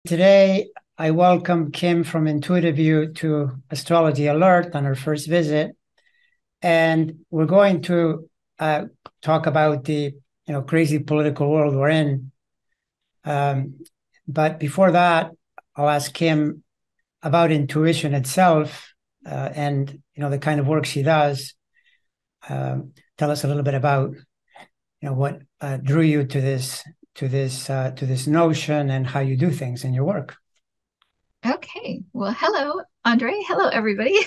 Today, I welcome Kim from INTUITIVEW to Astrology Alert on her first visit, and we're going to talk about the crazy political world we're in. Um, but before that, I'll ask Kim about intuition itself, and the kind of work she does. Tell us a little bit about what drew you to this notion and how you do things in your work. Okay. Well, hello, Andre. Hello, everybody.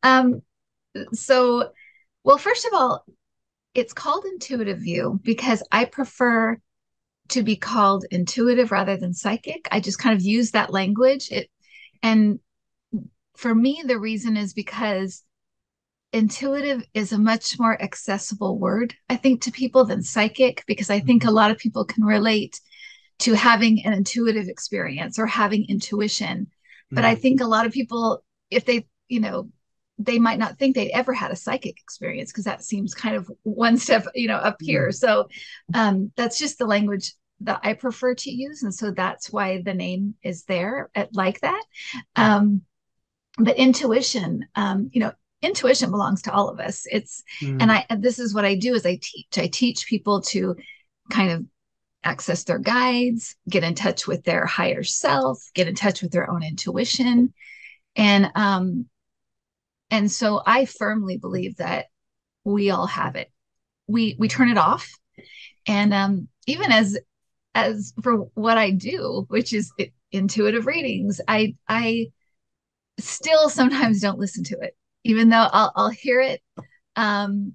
um, so, well, first of all, it's called intuitive view because I prefer to be called intuitive rather than psychic. I just kind of use that language. And for me, the reason is because intuitive is a much more accessible word, I think, to people than psychic, because I think a lot of people can relate to having an intuitive experience or having intuition. But I Mhm. think a lot of people, if they might not think they'd ever had a psychic experience because that seems kind of one step, up here. Mhm. So that's just the language that I prefer to use. And so that's why the name is there like that. Um, but intuition belongs to all of us. And this is what I do is I teach people to kind of access their guides, get in touch with their higher self, get in touch with their own intuition. And so I firmly believe that we all have it. We turn it off. And even as for what I do, which is intuitive readings, I still sometimes don't listen to it, even though I'll hear it. Um,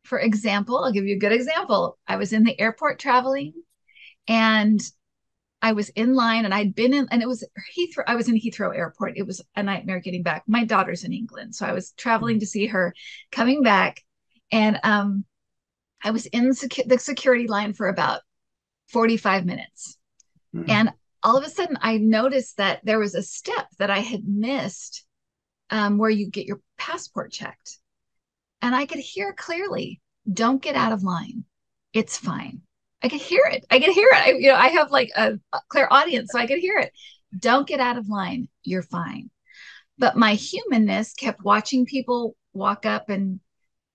for example, I'll give you a good example. I was in the airport traveling and I was in line and I'd been in, and it was Heathrow. I was in Heathrow Airport. It was a nightmare getting back. My daughter's in England. So I was traveling to see her coming back. And I was in the security line for about 45 minutes. Mhm. And all of a sudden, I noticed that there was a step that I had missed where you get your passport checked. And I could hear clearly, don't get out of line. It's fine. I could hear it. I could hear it. I have like a clear audience, so I could hear it. Don't get out of line. You're fine. But my humanness kept watching people walk up and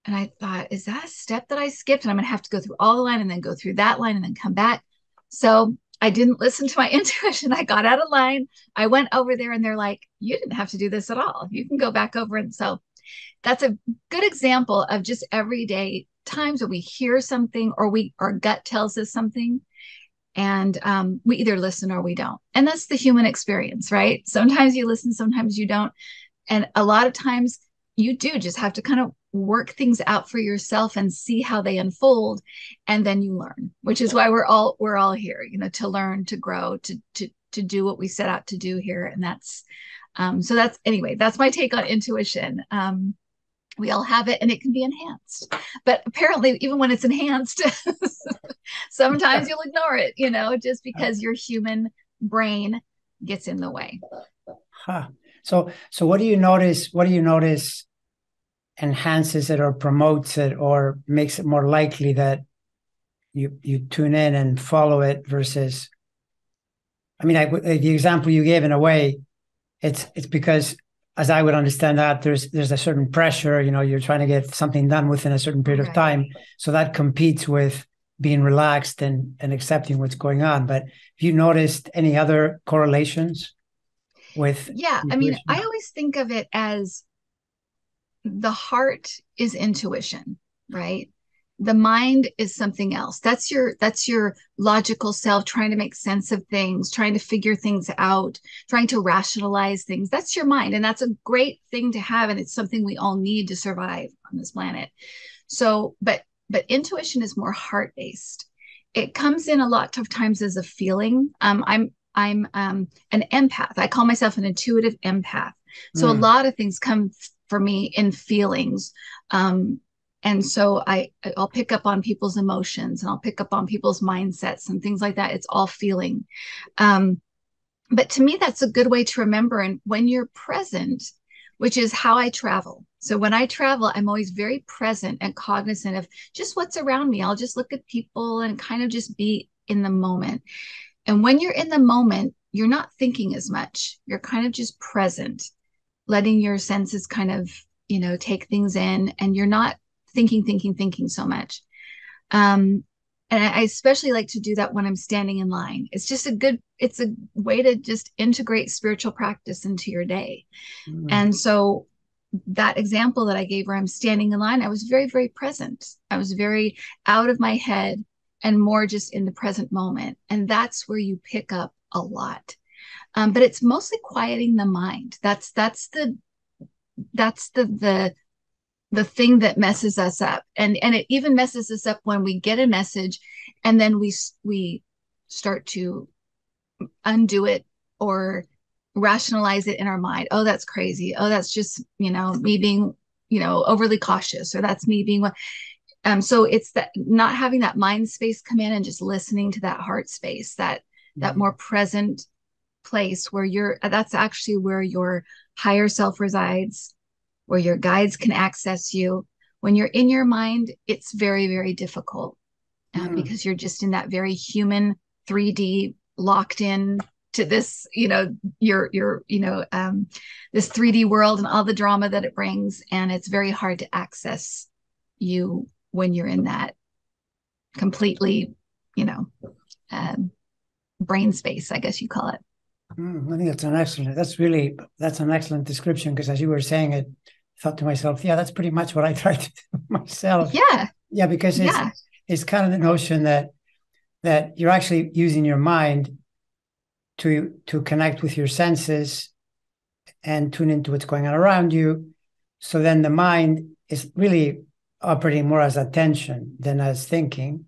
I thought, is that a step that I skipped? And I'm gonna have to go through all the line and then go through that line and then come back. So I didn't listen to my intuition. I got out of line. I went over there and they're like, you didn't have to do this at all. You can go back over. And so that's a good example of just everyday times where we hear something or our gut tells us something and we either listen or we don't. And that's the human experience, right? Sometimes you listen, sometimes you don't. And a lot of times you do just have to kind of work things out for yourself and see how they unfold, and then you learn, which is why we're all here, to learn, to grow, to do what we set out to do here. And that's anyway, that's my take on intuition. We all have it and it can be enhanced, but apparently even when it's enhanced sometimes you'll ignore it, just because your human brain gets in the way. Huh. So what do you notice? What do you notice enhances it or promotes it or makes it more likely that you tune in and follow it versus? I mean, the example you gave in a way, it's because, as I would understand that, there's a certain pressure. You're trying to get something done within a certain period of Right. time, so that competes with being relaxed and accepting what's going on. But have you noticed any other correlations with Yeah, I mean, I intuition? always think of it as the heart is intuition, right? The mind is something else. That's your logical self trying to make sense of things, trying to figure things out, trying to rationalize things. That's your mind, and that's a great thing to have, and it's something we all need to survive on this planet. So, but intuition is more heart based. It comes in a lot of times as a feeling. I'm an empath. I call myself an intuitive empath. So a Mm. lot of things come for me in feelings. Um, and so I'll pick up on people's emotions and I'll pick up on people's mindsets and things like that. It's all feeling. Um, but to me, that's a good way to remember. And when you're present, which is how I travel. So when I travel, I'm always very present and cognizant of just what's around me. I'll just look at people and kind of just be in the moment. And when you're in the moment, you're not thinking as much. You're kind of just present, letting your senses kind of, take things in, and you're not thinking so much. Um, and I especially like to do that when I'm standing in line. It's a way to just integrate spiritual practice into your day. And so that example that I gave where I'm standing in line, I was very, very present. I was very out of my head and more just in the present moment. And that's where you pick up a lot. But it's mostly quieting the mind. That's the thing that messes us up, and it even messes us up when we get a message and then we start to undo it or rationalize it in our mind. Oh, that's crazy. Oh, that's just me being overly cautious, or that's me being what. So it's that not having that mind space come in and just listening to that heart space, that more present place where that's actually where your higher self resides, where your guides can access you. When you're in your mind, it's very, very difficult because you're just in that very human 3D locked in to this, this 3D world and all the drama that it brings. And it's very hard to access you when you're in that completely, brain space, I guess you call it. I think that's an excellent description, because as you were saying it, I thought to myself, yeah, that's pretty much what I try to do myself. Yeah. Because it's kind of the notion that you're actually using your mind to connect with your senses and tune into what's going on around you. So then the mind is really operating more as attention than as thinking.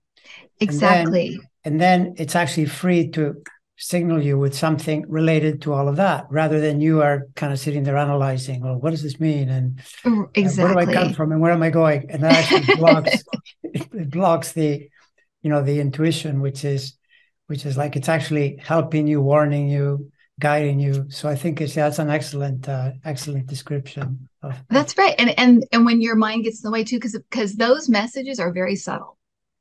Exactly. And then it's actually free to signal you with something related to all of that, rather than you are kind of sitting there analyzing, well, what does this mean? And where do I come from and where am I going? And that actually blocks the, the intuition, which is like, it's actually helping you, warning you, guiding you. So I think that's an excellent description. That's right. And when your mind gets in the way too, because those messages are very subtle.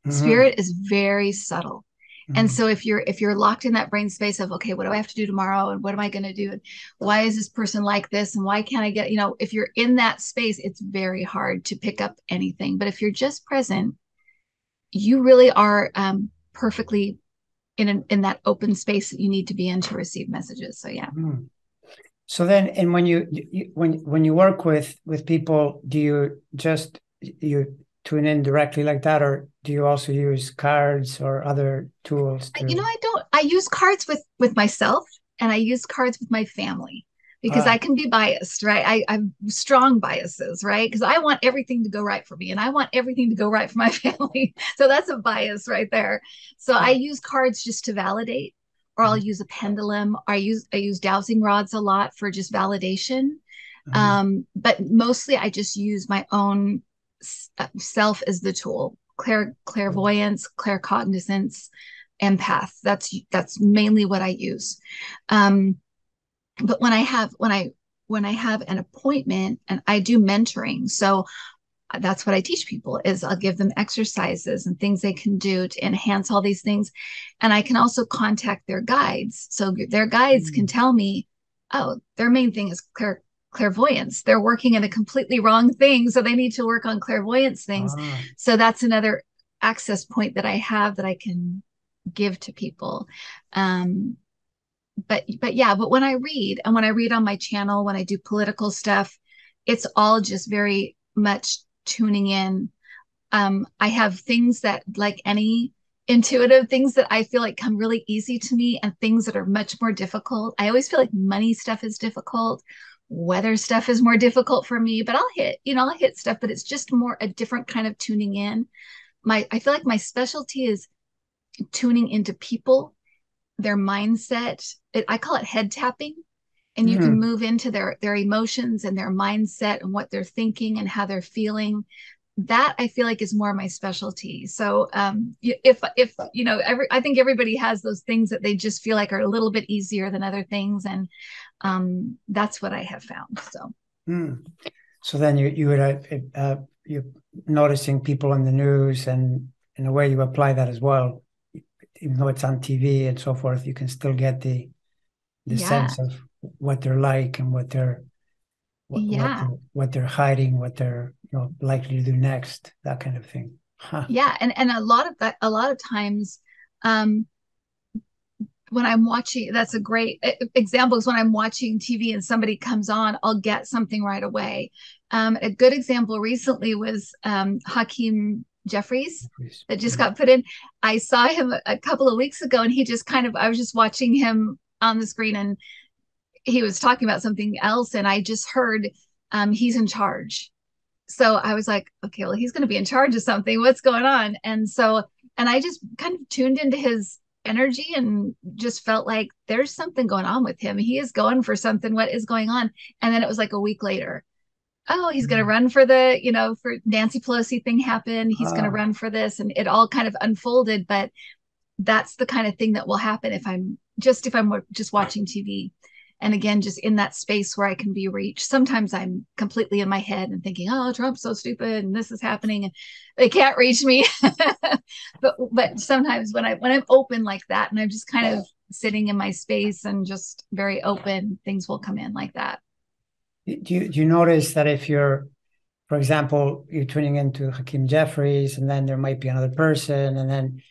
Spirit is very subtle. And so if you're locked in that brain space of, okay, what do I have to do tomorrow? And what am I going to do? And why is this person like this? And why can't I get, if you're in that space, it's very hard to pick up anything. But if you're just present, you really are perfectly in that open space that you need to be in to receive messages. So yeah. So then, and when you work with people, do you tune in directly like that, or do you also use cards or other tools I use cards with myself, and I use cards with my family, because I can be biased, right? I'm strong biases, right? Because I want everything to go right for me, and I want everything to go right for my family. So that's a bias right there. So I use cards just to validate, or I'll use a pendulum. I use dowsing rods a lot for just validation. But mostly I just use my own self as the tool. Clairvoyance, claircognizance, empath. That's mainly what I use. But when I have an appointment, and I do mentoring, so that's what I teach people, is I'll give them exercises and things they can do to enhance all these things. And I can also contact their guides. So their guides can tell me, oh, their main thing is clairvoyance. They're working in a completely wrong thing, so they need to work on clairvoyance things. So that's another access point that I have that I can give to people. But when I read, and when I read on my channel, when I do political stuff, it's all just very much tuning in. I have things that, like any intuitive, things that I feel like come really easy to me, and things that are much more difficult. I always feel like money stuff is difficult. Weather stuff is more difficult for me, but I'll hit stuff, but it's just more a different kind of tuning in. I feel like my specialty is tuning into people, their mindset. I call it head tapping. And you can move into their emotions and their mindset and what they're thinking and how they're feeling. That I feel like is more my specialty. So if I think everybody has those things that they just feel like are a little bit easier than other things, and that's what I have found. So then you're noticing people in the news, and in a way you apply that as well. even though it's on TV and so forth, you can still get the sense of what they're like and what they're hiding, what they're likely to do next, that kind of thing. Huh. Yeah, and a lot of that, a lot of times, um, when I'm watching, that's a great example is when I'm watching TV and somebody comes on, I'll get something right away. A good example recently was Hakeem Jeffries that just got put in. I saw him a couple of weeks ago, and he just I was just watching him on the screen, and he was talking about something else, and I just heard he's in charge. So I was like, okay, well, he's going to be in charge of something. What's going on? And I just kind of tuned into his energy and just felt like there's something going on with him. He is going for something. What is going on? And then it was like a week later. Oh, he's going to run for for Nancy Pelosi thing happened. He's going to run for this. And it all kind of unfolded. But that's the kind of thing that will happen if I'm just watching TV. And again, just in that space where I can be reached. Sometimes I'm completely in my head and thinking, oh, Trump's so stupid and this is happening and they can't reach me. but sometimes when I'm open like that and I'm just kind of sitting in my space and just very open, things will come in like that. Do you notice that if you're, for example, you're tuning into Hakeem Jeffries and then there might be another person, and then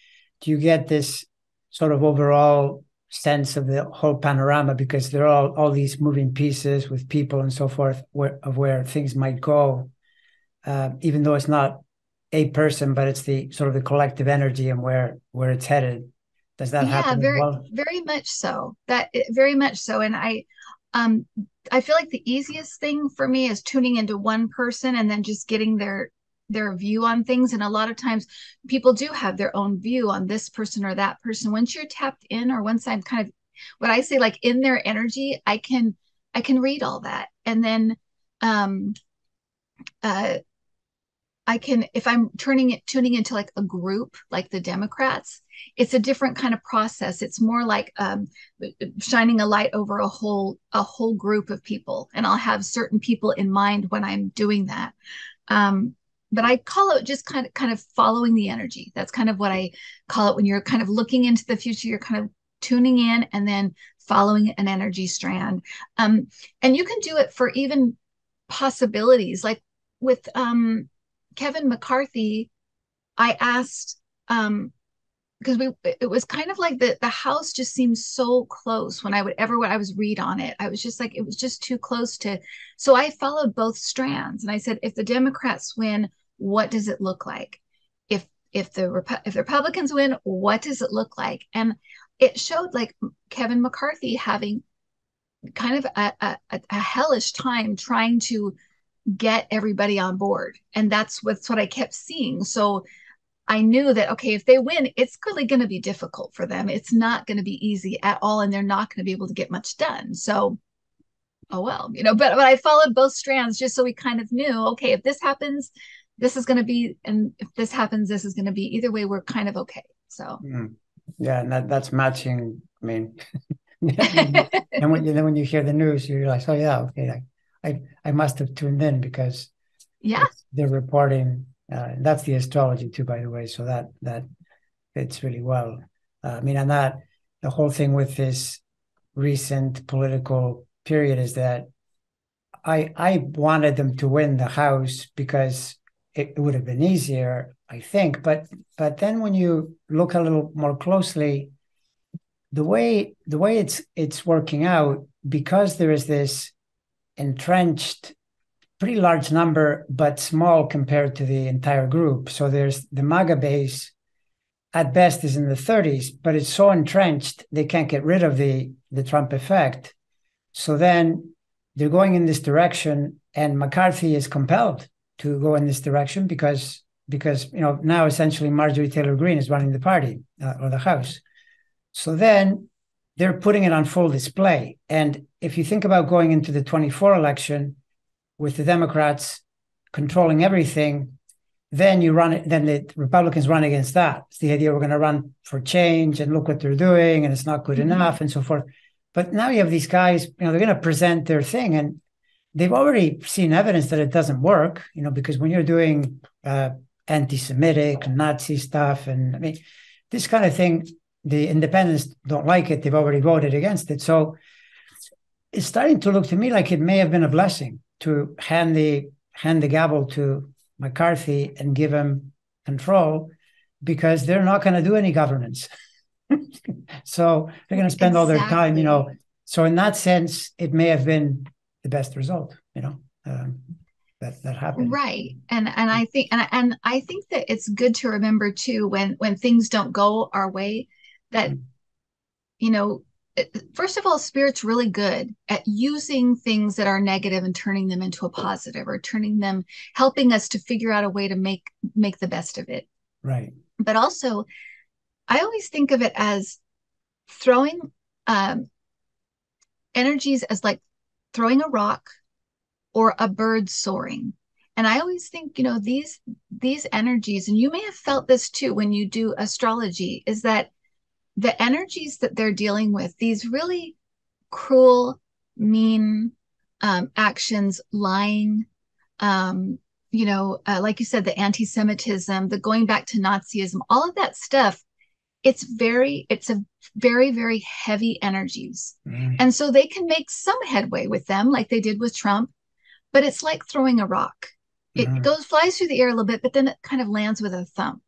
do you get this sort of overall sense of the whole panorama, because there are all these moving pieces with people and so forth where things might go, even though it's not a person, but it's the sort of the collective energy and where it's headed. Does that happen as well? Very much so. Very much so. And I feel like the easiest thing for me is tuning into one person and then just getting their view on things. And a lot of times people do have their own view on this person or that person. Once you're tapped in, or once I'm kind of what I say, like in their energy, I can read all that. And then I can, if I'm tuning into like a group, like the Democrats, it's a different kind of process. It's more like shining a light over a whole group of people. And I'll have certain people in mind when I'm doing that. But I call it just kind of following the energy. That's kind of what I call it when you're kind of looking into the future. You're kind of tuning in and then following an energy strand. And you can do it for even possibilities. Like with Kevin McCarthy, I asked, because it was kind of like the house just seemed so close when I was read on it. I was just like, it was just too close to. So I followed both strands and I said, if the Democrats win, what does it look like? If the Republicans win, what does it look like? And it showed like Kevin McCarthy having kind of a hellish time trying to get everybody on board. And that's what I kept seeing. So I knew that, okay, if they win, it's really going to be difficult for them. It's not going to be easy at all. And they're not going to be able to get much done. So, oh, well, but I followed both strands just so we kind of knew, okay, if this happens, this is going to be, and if this happens, this is going to be. Either way, we're kind of okay. So, yeah, and that's matching. I mean, and when you hear the news, you realize, oh yeah, okay, I must have tuned in because they're reporting. That's the astrology too, by the way. So that fits really well. I mean, and that the whole thing with this recent political period is that I wanted them to win the House because it would have been easier, I think. But then when you look a little more closely, the way it's working out, because there is this entrenched pretty large number, but small compared to the entire group. So there's the MAGA base at best is in the 30s, but it's so entrenched, they can't get rid of the Trump effect. So then they're going in this direction, and McCarthy is compelled to go in this direction because now essentially Marjorie Taylor Greene is running the party or the House. So then they're putting it on full display. And if you think about going into the 24 election with the Democrats controlling everything, then the Republicans run against that. It's the idea we're going to run for change and look what they're doing and it's not good enough and so forth. But now you have these guys, they're going to present their thing, and they've already seen evidence that it doesn't work, because when you're doing anti-Semitic, Nazi stuff, and I mean, this kind of thing, the independents don't like it. They've already voted against it. So it's starting to look to me like it may have been a blessing to hand the gavel to McCarthy and give him control, because they're not going to do any governance. So they're going to spend all their time, So in that sense, it may have been the best result, that happened. Right. And I think that it's good to remember too, when things don't go our way, that first of all, Spirit's really good at using things that are negative and turning them into a positive, or helping us to figure out a way to make the best of it. Right. But also, I always think of it as throwing energies as like throwing a rock or a bird soaring. And I always think, these energies, and you may have felt this too when you do astrology, is that the energies that they're dealing with, these really cruel, mean actions, lying, like you said, the anti-Semitism, the going back to Nazism, all of that stuff, it's a very, very heavy energies. Mm. And so they can make some headway with them, like they did with Trump, but it's like throwing a rock. It flies through the air a little bit, but then it kind of lands with a thump.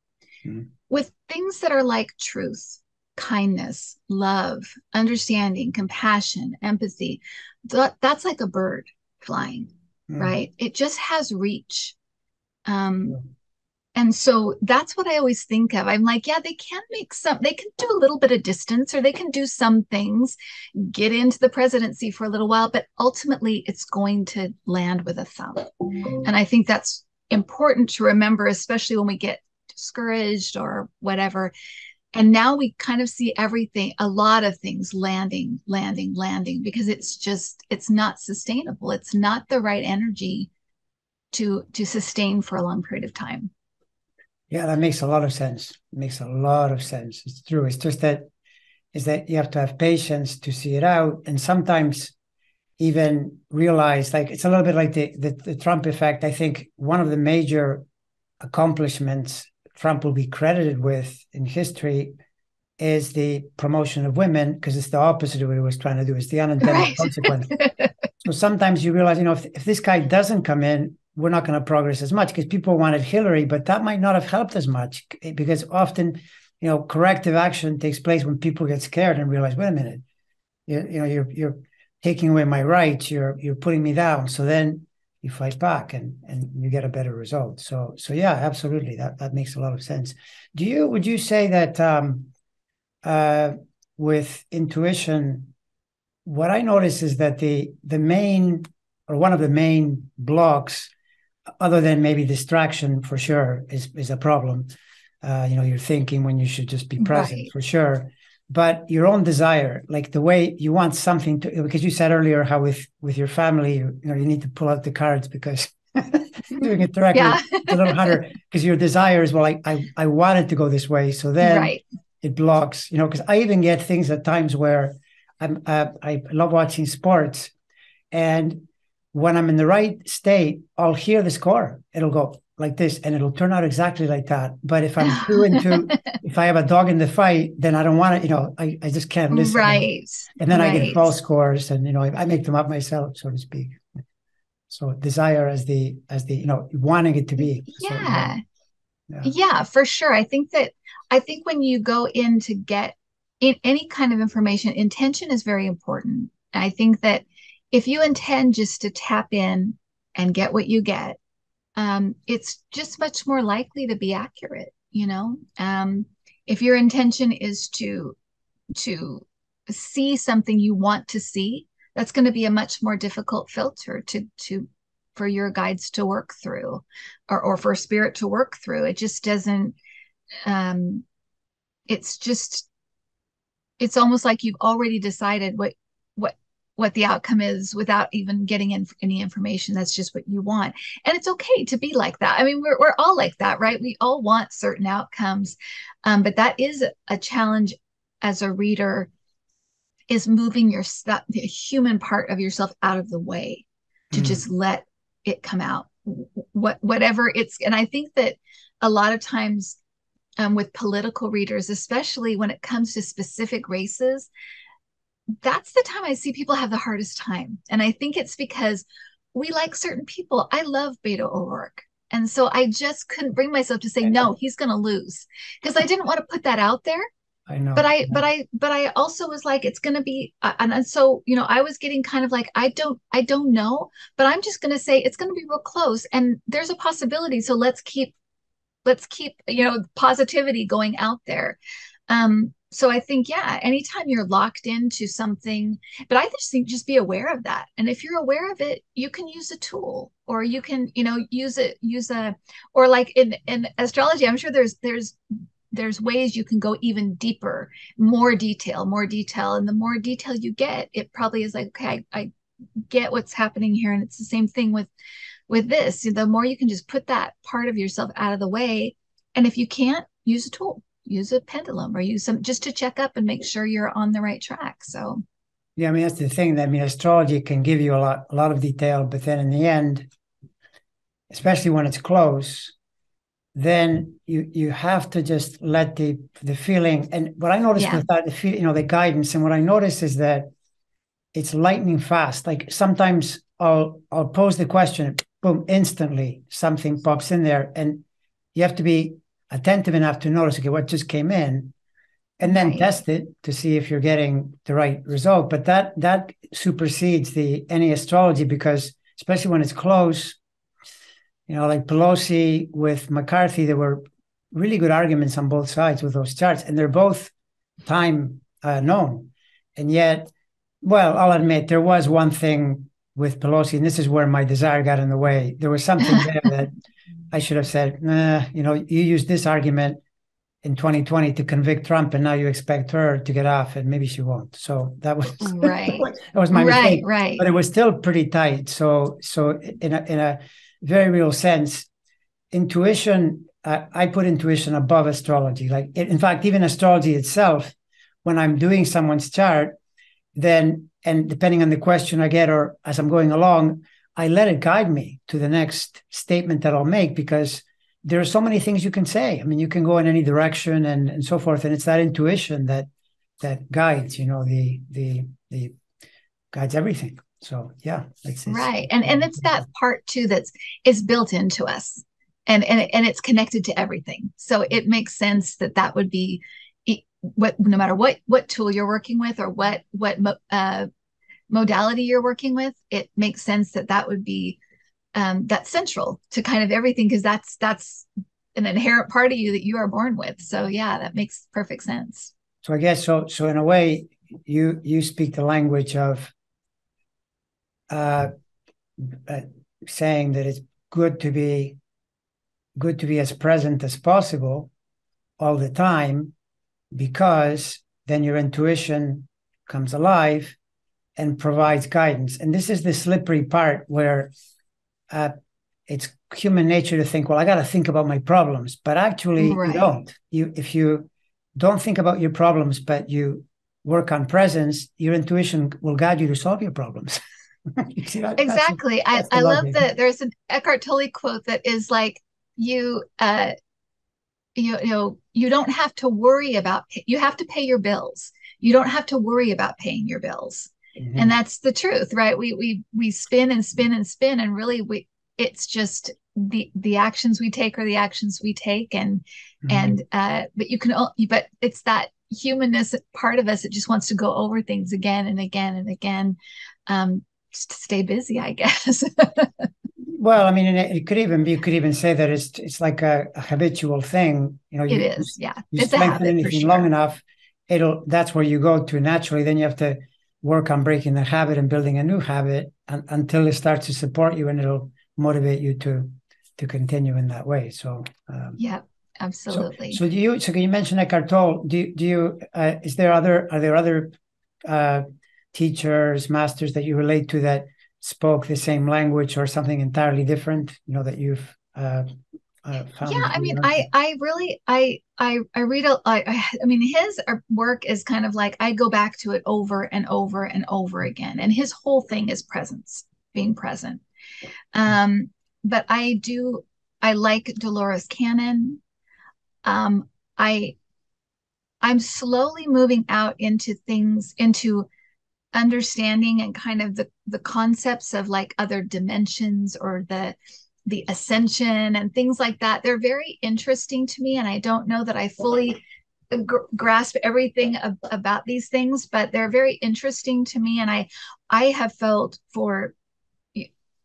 Mm. With things that are like truth, kindness, love, understanding, compassion, empathy, that's like a bird flying, right? It just has reach. And so that's what I always think of. I'm like, yeah, they can do a little bit of distance, or they can do some things, get into the presidency for a little while, but ultimately it's going to land with a thumb. And I think that's important to remember, especially when we get discouraged or whatever. And now we kind of see a lot of things landing, because it's not sustainable. It's not the right energy to sustain for a long period of time. Yeah, that makes a lot of sense. It makes a lot of sense. It's true. It's just that you have to have patience to see it out, and sometimes even realize, like, it's a little bit like the Trump effect. I think one of the major accomplishments Trump will be credited with in history is the promotion of women, because it's the opposite of what he was trying to do. It's the unintended consequence. So sometimes you realize, if this guy doesn't come in, we're not going to progress as much, because people wanted Hillary, but that might not have helped as much, because often, corrective action takes place when people get scared and realize, wait a minute, you're taking away my rights, you're putting me down. So then you fight back and you get a better result. So yeah, absolutely, that makes a lot of sense. Would you say that with intuition, what I notice is that the main, or one of the main blocks, other than maybe distraction for sure, is a problem. You're thinking when you should just be present, right, for sure. But your own desire, like the way you want something to, because you said earlier how with your family, you need to pull out the cards, because doing it directly, yeah, it's a little harder, because your desire is, well, I want it to go this way. So then, right, it blocks, because I even get things at times where I love watching sports, and when I'm in the right state, I'll hear the score. It'll go like this, and it'll turn out exactly like that. But if I'm too into, if I have a dog in the fight, then I don't want to, I just can't listen. Right. And then I get false scores, and, I make them up myself, so to speak. So desire as the, wanting it to be. Yeah. Yeah, for sure. I think when you go in to get in any kind of information, intention is very important. I think that if you intend just to tap in and get what you get, it's just much more likely to be accurate. If your intention is to see something you want to see, that's going to be a much more difficult filter for your guides to work through, or for spirit to work through. It just doesn't. It's almost like you've already decided what the outcome is without even getting any information. That's just what you want. And it's okay to be like that. I mean, we're all like that, right? We all want certain outcomes. But that is a challenge as a reader, is moving the human part of yourself out of the way to just let it come out, whatever it's. And I think that a lot of times with political readers, especially when it comes to specific races. That's the time I see people have the hardest time. And I think it's because we like certain people. I love Beto O'Rourke. And so I just couldn't bring myself to say, I no, know. he's going to lose, because I didn't want to put that out there. I know. But I also was like, it's going to be, and so, I was getting kind of like, I don't know, but I'm just going to say it's going to be real close. And there's a possibility. So let's keep, positivity going out there. So I think, yeah, anytime you're locked into something, but I just think just be aware of that. And if you're aware of it, you can use a tool, or you can, use a, or like in astrology, I'm sure there's ways you can go even deeper, more detail. And the more detail you get, it probably is like, okay, I get what's happening here. And it's the same thing with this. The more you can just put that part of yourself out of the way. And if you can't, use a tool, use a pendulum, or use some, just to check up and make sure you're on the right track. So Yeah, I mean, that's the thing. I mean, astrology can give you a lot of detail, but then in the end, especially when it's close, then you have to just let the feeling. And what I noticed yeah. with that, the feel, the guidance, and what I noticed is that it's lightning fast. Like sometimes I'll pose the question, boom, instantly something pops in there, and you have to be attentive enough to notice, okay, what just came in, and then Right. test it to see if you're getting the right result. But that supersedes the any astrology, because especially when it's close, like Pelosi with McCarthy, there were really good arguments on both sides with those charts, and they're both time known. And yet, well, I'll admit there was one thing with Pelosi, and this is where my desire got in the way. There was something there that I should have said, nah, you used this argument in 2020 to convict Trump, and now you expect her to get off, and maybe she won't. So that was Right. that was my Right. mistake. Right. But it was still pretty tight. So in a very real sense, intuition. I put intuition above astrology. Like in fact, even astrology itself, when I'm doing someone's chart, then and depending on the question I get or as I'm going along, I let it guide me to the next statement that I'll make, because there are so many things you can say. I mean, you can go in any direction and so forth, and it's that intuition that guides, the guides everything. So yeah, it's Right. And it's that part too that's is built into us, and it's connected to everything. So it makes sense that that would be what, no matter what tool you're working with, or what modality you're working with, it makes sense that that would be that's central to kind of everything, because that's an inherent part of you that you are born with. So yeah, that makes perfect sense. so I guess so in a way you speak the language of uh, uh, saying that it's good to be as present as possible all the time, because then your intuition comes alive and provides guidance. And this is the slippery part where uh, it's human nature to think, well, I got to think about my problems, but actually you Right. don't. If you don't think about your problems, but you work on presence, your intuition will guide you to solve your problems. You see that? Exactly. That's the I love logic. that there's an Eckhart Tolle quote that is like, you you don't have to worry about, you have to pay your bills. You don't have to worry about paying your bills. And Mm-hmm. that's the truth, right? We spin and spin and spin, and really we it's just the actions we take are the actions we take. Mm-hmm. But you can, but it's that humanness part of us that just wants to go over things again and again and again, just to stay busy, I guess. Well, I mean, it could even be, you could even say that it's like a habitual thing. It is, yeah. You It's a strengthen habit for anything long sure. enough, that's where you go to naturally. Then you have to work on breaking the habit and building a new habit until it starts to support you, and it'll motivate you to continue in that way. Yeah, absolutely. So can you mention Eckhart Tolle? Do you is there other are there other uh, teachers, masters that you relate to that spoke the same language or something entirely different? That you've Yeah, found I you mean, learn from? I really, I read I mean, his work is kind of like I go back to it over and over and over again, and his whole thing is presence, being present. Um, but I like Dolores Cannon. I I'm slowly moving out into things, into understanding and kind of the concepts of like other dimensions or the ascension and things like that. They're very interesting to me, and I don't know that I fully grasp everything about these things, but they're very interesting to me. And I have felt for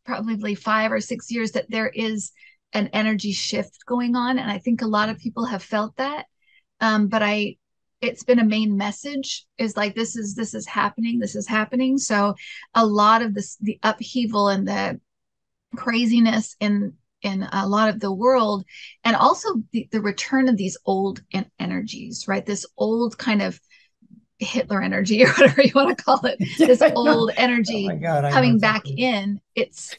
probably 5 or 6 years that there is an energy shift going on, and I think a lot of people have felt that. But it's been a main message is like this is happening. So a lot of this, the upheaval and the craziness in a lot of the world, and also the return of these old energies, right? This old kind of Hitler energy or whatever you want to call it, this old energy Oh my God, coming back in. It's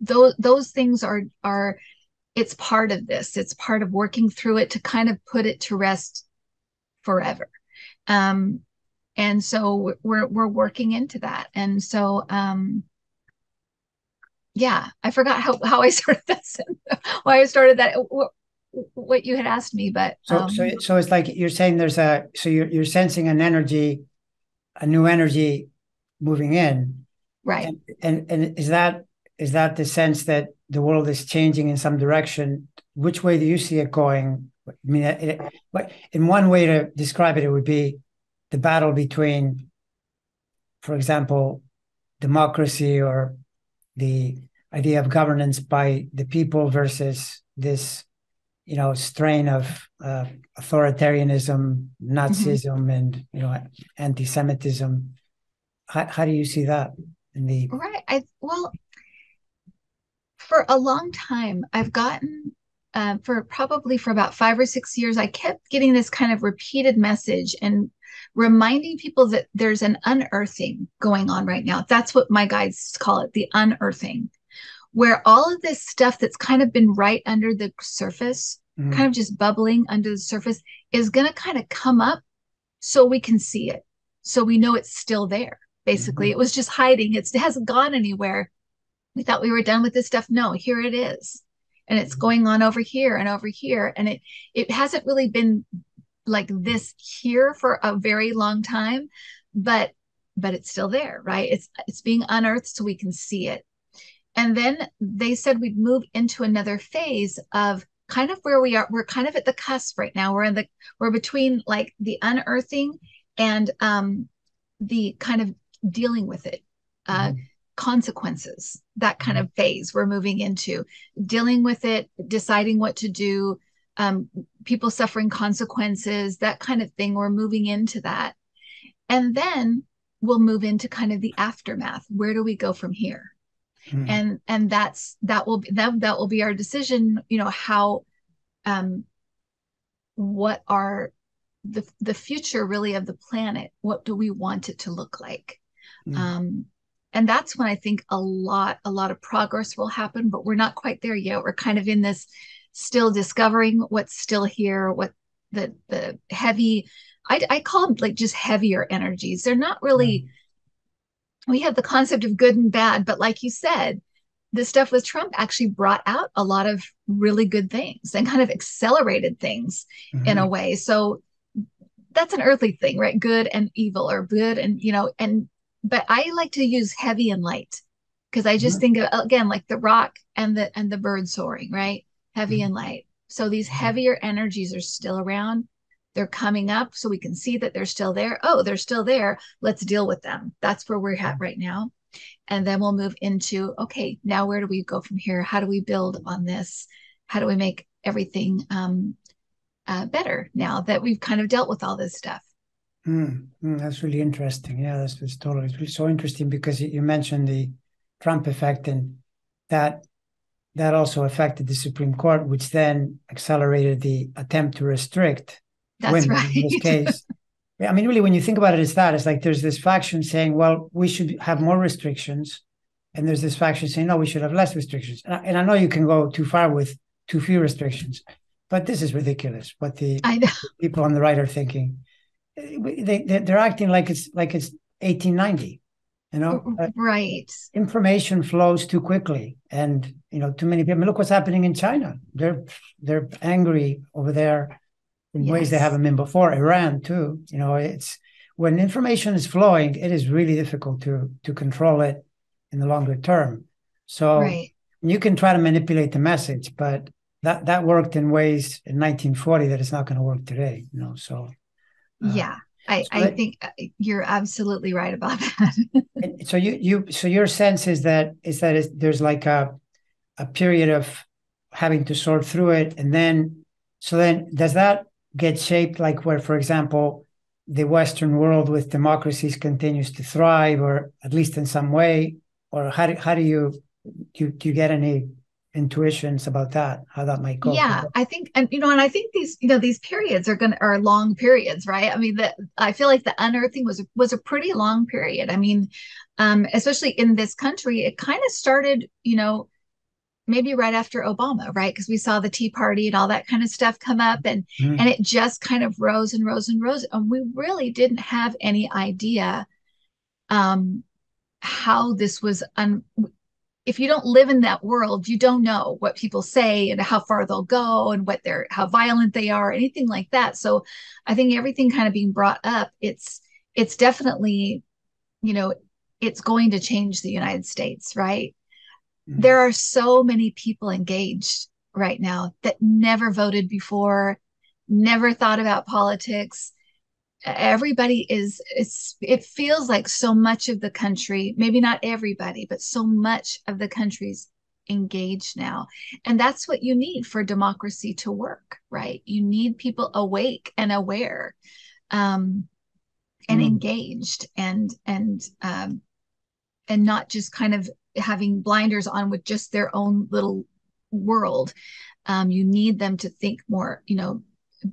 those things are it's part of this. It's part of working through it to kind of put it to rest forever. Um, and so we're working into that. And so yeah, I forgot how I started this, why I started that, what you had asked me, but so it's like you're saying you're sensing an energy, a new energy moving in, right. and is that the sense that the world is changing in some direction? Which way do you see it going? I mean, in one way to describe it, it would be the battle between, for example, democracy or the idea of governance by the people versus this, strain of authoritarianism, Nazism, and anti-Semitism. How do you see that in the? Right. Well, for a long time, I've gotten for about 5 or 6 years, I kept getting this kind of repeated message and reminding people that there's an unearthing going on right now. That's what my guides call it, the unearthing, where all of this stuff that's kind of been right under the surface, kind of just bubbling under the surface, is going to kind of come up so we can see it. So we know it's still there. Basically, it was just hiding. It hasn't gone anywhere. We thought we were done with this stuff. No, here it is. And it's going on over here and over here. And it hasn't really been like this here for a very long time, but it's still there, right? It's being unearthed so we can see it. And then they said we'd move into another phase of kind of where we are. We're kind of at the cusp right now. We're between like the unearthing and the kind of dealing with it. Consequences, that kind of phase we're moving into, dealing with it, deciding what to do, people suffering consequences, that kind of thing. We're moving into that. And then we'll move into kind of the aftermath. Where do we go from here? And that will be our decision, how what are the future really of the planet, what do we want it to look like? And that's when I think a lot of progress will happen, but we're not quite there yet. We're kind of in this still discovering what's still here, what the heavy, I call them like just heavier energies. They're not really, we have the concept of good and bad, but like you said, the stuff with Trump actually brought out a lot of really good things and kind of accelerated things in a way. So that's an earthly thing, right? Good and evil, or good and, but I like to use heavy and light because I just think of, again, like the rock and the bird soaring, right? Heavy and light. So these heavier energies are still around. They're coming up so we can see that they're still there. Oh, they're still there. Let's deal with them. That's where we're at right now. And then we'll move into, okay, now where do we go from here? How do we build on this? How do we make everything better now that we've kind of dealt with all this stuff? That's really interesting. Yeah, that's totally, it's really so interesting because you mentioned the Trump effect, and that also affected the Supreme Court, which then accelerated the attempt to restrict women in this case. I mean, really, when you think about it, it's like there's this faction saying, well, we should have more restrictions. And there's this faction saying, no, we should have less restrictions. And I know you can go too far with too few restrictions, but this is ridiculous what the people on the right are thinking. They're acting like it's 1890, right? Information flows too quickly, and too many people. I mean, look what's happening in China. They're angry over there in ways they Yes. haven't been before. Iran too. It's when information is flowing, it is really difficult to control it in the longer term. So Right. you can try to manipulate the message, but that worked in ways in 1940 that it's not going to work today. So uh, Yeah. I, so I that think you're absolutely right about that. so your sense is there's like a period of having to sort through it, and then does that get shaped, like where, for example, the Western world with democracies continues to thrive, or at least in some way, or how do you get any intuitions about that, how that might go? Yeah, I think, and I think these periods are long periods, right? I mean, that I feel like the unearthing was a pretty long period. I mean, especially in this country, it kind of started, maybe right after Obama, right? Because we saw the Tea Party and all that kind of stuff come up, and Mhm. it just kind of rose and rose and rose, and we really didn't have any idea um, how this was if you don't live in that world, you don't know what people say and how far they'll go and how violent they are, anything like that. So I think everything kind of being brought up, it's definitely, you know, it's going to change the United States, right? There Mhm. are so many people engaged right now that never voted before, never thought about politics. Everybody it feels like so much of the country, maybe not everybody, but so much of the country's engaged now. And that's what you need for democracy to work, right? You need people awake and aware, um, and Mhm. engaged, and not just kind of having blinders on with just their own little world. You need them to think more,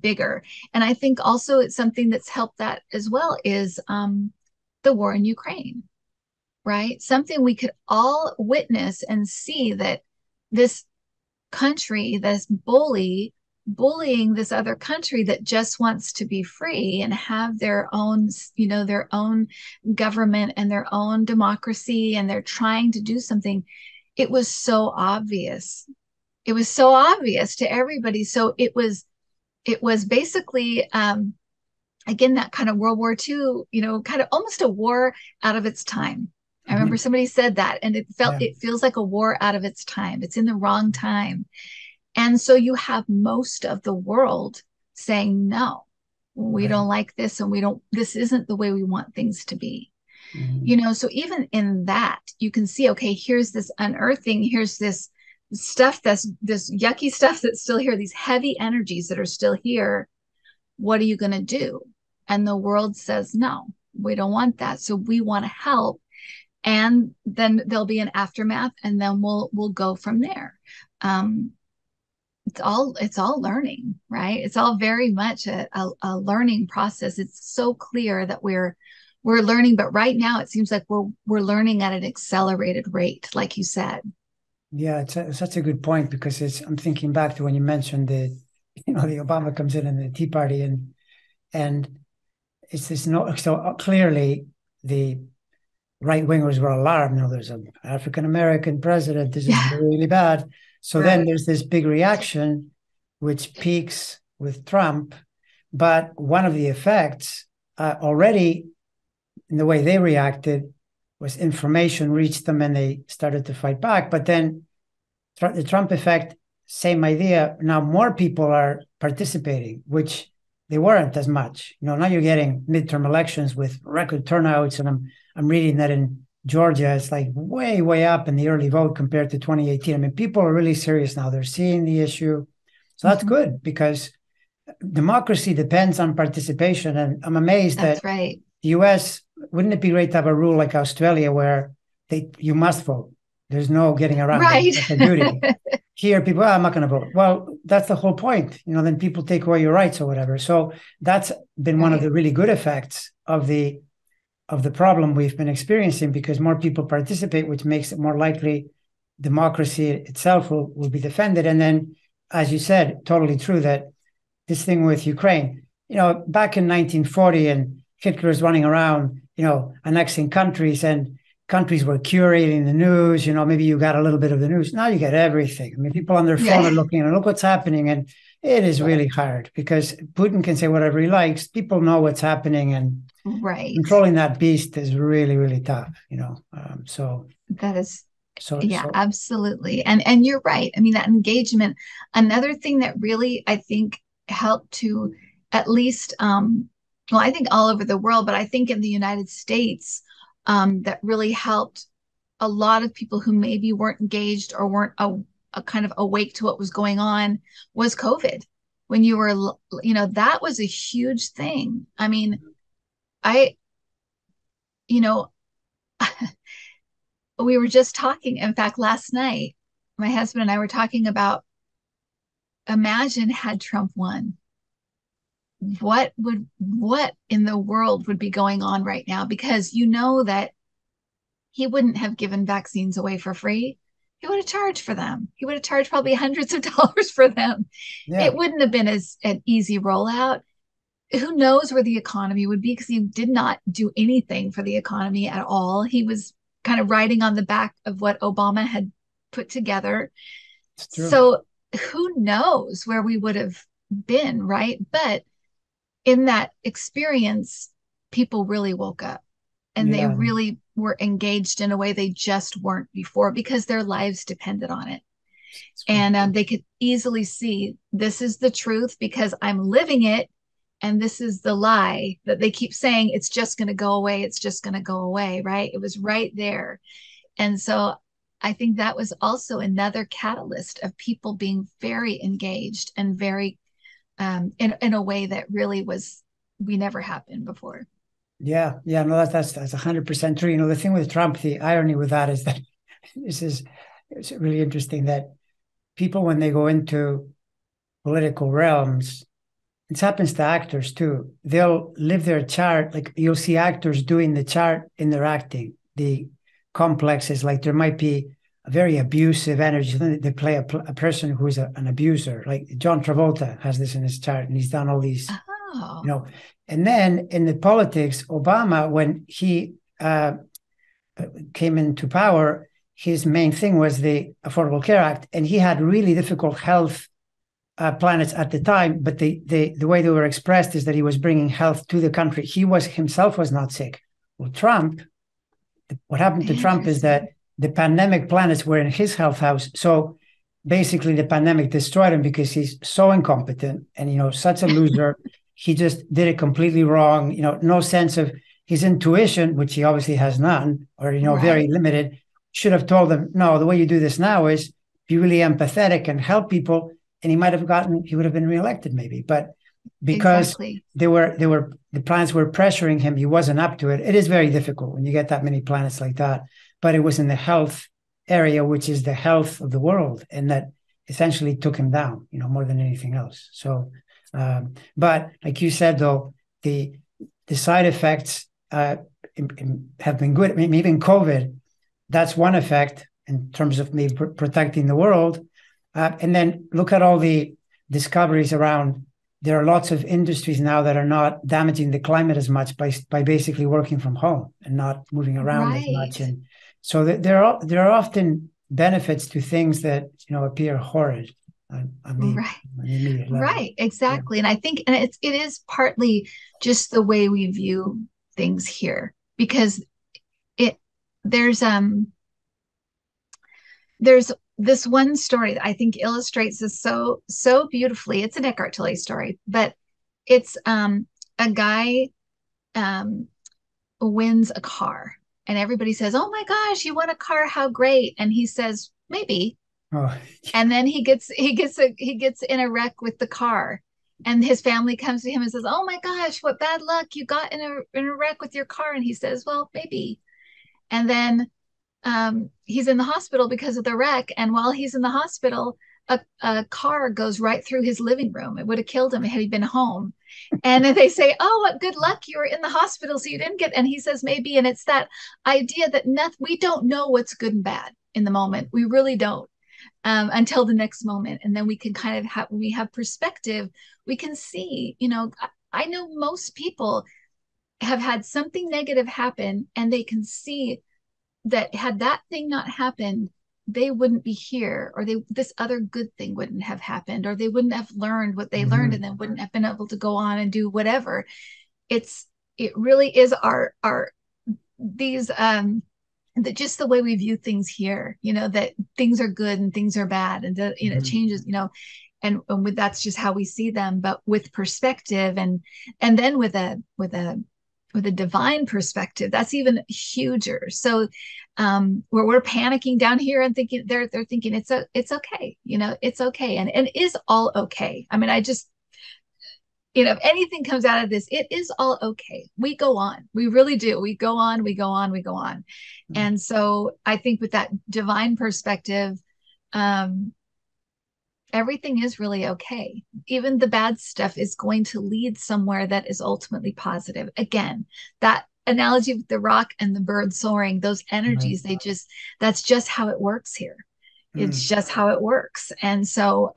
bigger. And I think also it's something that's helped that as well is the war in Ukraine, right? Something we could all witness and see that this country, this bullying this other country that just wants to be free and have their own government and their own democracy, and they're trying to do something. It was so obvious. It was so obvious to everybody. So it was basically again that kind of World War II, kind of almost a war out of its time. I remember Mhm. somebody said that, and Yeah. it feels like a war out of its time. It's in the wrong time. And so you have most of the world saying, no, we Right. don't like this, and this isn't the way we want things to be. Mhm. So even in that, you can see, okay, here's this unearthing, here's this stuff that's this yucky stuff that's still here, these heavy energies that are still here. What are you going to do? And the world says, no, we don't want that. So we want to help. And then there'll be an aftermath, and then we'll go from there. Um, it's all learning, right? It's all very much a learning process. It's so clear that we're learning, but right now it seems like we're learning at an accelerated rate, like you said. Yeah, it's such a good point, because I'm thinking back to when you mentioned the Obama comes in and the Tea Party, and it's this no so clearly the right wingers were alarmed. There's an African American president. This is Yeah, really bad. So then right. there's this big reaction, which peaks with Trump. But one of the effects already in the way they reacted was information reached them and they started to fight back. But then the Trump effect, same idea. Now more people are participating, which they weren't as much. Now you're getting midterm elections with record turnouts, and I'm reading that in Georgia, it's like way, way up in the early vote compared to 2018. I mean, people are really serious now. They're seeing the issue. So that's Mhm. good, because democracy depends on participation. And I'm amazed that That's right. the US, wouldn't it be great to have a rule like Australia where you must vote? There's no getting around it. Right. That's a duty. Here, people, I'm not going to vote. Well, that's the whole point. Then people take away your rights or whatever. So that's been one of Right. the really good effects of the problem we've been experiencing, because more people participate, which makes it more likely democracy itself will be defended. And then, as you said, totally true that this thing with Ukraine, back in 1940, and Hitler's running around, annexing countries, and countries were curating the news. Maybe you got a little bit of the news. Now you get everything. I mean, people on their phone Yeah. are looking and look what's happening. And It is really hard because Putin can say whatever he likes. People know what's happening, and Right. controlling that beast is really, really tough, you know. That is, So, yeah, so absolutely. And you're right. I mean, that engagement, another thing that really I think helped to at least well, I think all over the world, but I think in the United States, that really helped a lot of people who maybe weren't engaged or weren't a kind of awake to what was going on was COVID. When you were, that was a huge thing. I mean, I, you know, we were just talking, in fact, last night, my husband and I were talking about, imagine had Trump won. What in the world would be going on right now? Because you know that he wouldn't have given vaccines away for free. He would have charged for them. He would have charged probably hundreds of dollars for them. It yeah, wouldn't have been as an easy rollout. Who knows where the economy would be, because he did not do anything for the economy at all. He was kind of riding on the back of what Obama had put together. it's true. So who knows where we would have been, right? But in that experience, people really woke up and they Yeah, really were engaged in a way they just weren't before because their lives depended on it. it's good. And they could easily see, this is the truth because I'm living it. And this is the lie that they keep saying, it's just going to go away. It's just going to go away. Right. It was right there. And so I think that was also another catalyst of people being very engaged and very, in a way that really was, we never happened before. Yeah, yeah, no, that's 100% true. You know, the thing with Trump, the irony with that is that this is it's really interesting that people, when they go into political realms, it happens to actors too. They'll live their chart. Like you'll see actors doing the chart in their acting. The complexes, like there might be a very abusive energy. Then they play a person who is an abuser. Like John Travolta has this in his chart, and he's done all these, Oh, you know. And then in the politics, Obama, when he came into power, his main thing was the Affordable Care Act, and he had really difficult health planets at the time, but the way they were expressed is that he was bringing health to the country. He was himself was not sick. Well, Trump, what happened to Trump is that interesting. the pandemic planets were in his health house. So basically, the pandemic destroyed him because he's so incompetent and such a loser. He just did it completely wrong. No sense of his intuition, which he obviously has none, or very Right. limited. Should have told them, no, the way you do this now is be really empathetic and help people, and he would have been reelected maybe. But because Exactly. the planets were pressuring him, he wasn't up to it. It is very difficult when you get that many planets like that. But it was in the health area, which is the health of the world, and that essentially took him down, more than anything else. So, but like you said, though, the side effects have been good. I mean, even COVID, that's one effect in terms of maybe protecting the world. And then look at all the discoveries around. There are lots of industries now that are not damaging the climate as much by basically working from home and not moving around as Right. much. And so there are often benefits to things that appear horrid Right. on the immediate level. Right, Yeah. exactly. And I think, and it is partly just the way we view things here, because it there's there's this one story that I think illustrates this so beautifully. It's an Eckhart Tolle story, but it's a guy um wins a car, and everybody says, "Oh my gosh, you won a car, how great." And he says, "Maybe." Oh, And then he gets in a wreck with the car, and his family comes to him and says, "Oh my gosh, what bad luck, you got in a wreck with your car." And he says, "Well, maybe." And then he's in the hospital because of the wreck, and while he's in the hospital, a car goes right through his living room. It would have killed him had he been home. And they say, "Oh, what good luck, you were in the hospital so you didn't get." And he says, "Maybe." And it's that idea that we don't know what's good and bad in the moment. We really don't, until the next moment. And then we can kind of have, when we have perspective, we can see, I know most people have had something negative happen, and they can see that had that thing not happened, they wouldn't be here, or this other good thing wouldn't have happened, or they wouldn't have learned what they learned, Mm-hmm. and then wouldn't have been able to go on and do whatever. It's it really is our these that just the way we view things here, that things are good and things are bad, and Mm-hmm. changes, and that's just how we see them. But with perspective, and then with a divine perspective, that's even huger. So where we're panicking down here and thinking, they're thinking it's okay, it's okay, and is all okay. I mean, I just, if anything comes out of this, it is all okay. We go on. We really do. We go on, we go on, we go on. And so I think with that divine perspective, um, everything is really okay. Even the bad stuff is going to lead somewhere that is ultimately positive. Again, that analogy with the rock and the bird soaring, those Right. energies, that's just how it works here. It's Mm. just how it works. And so,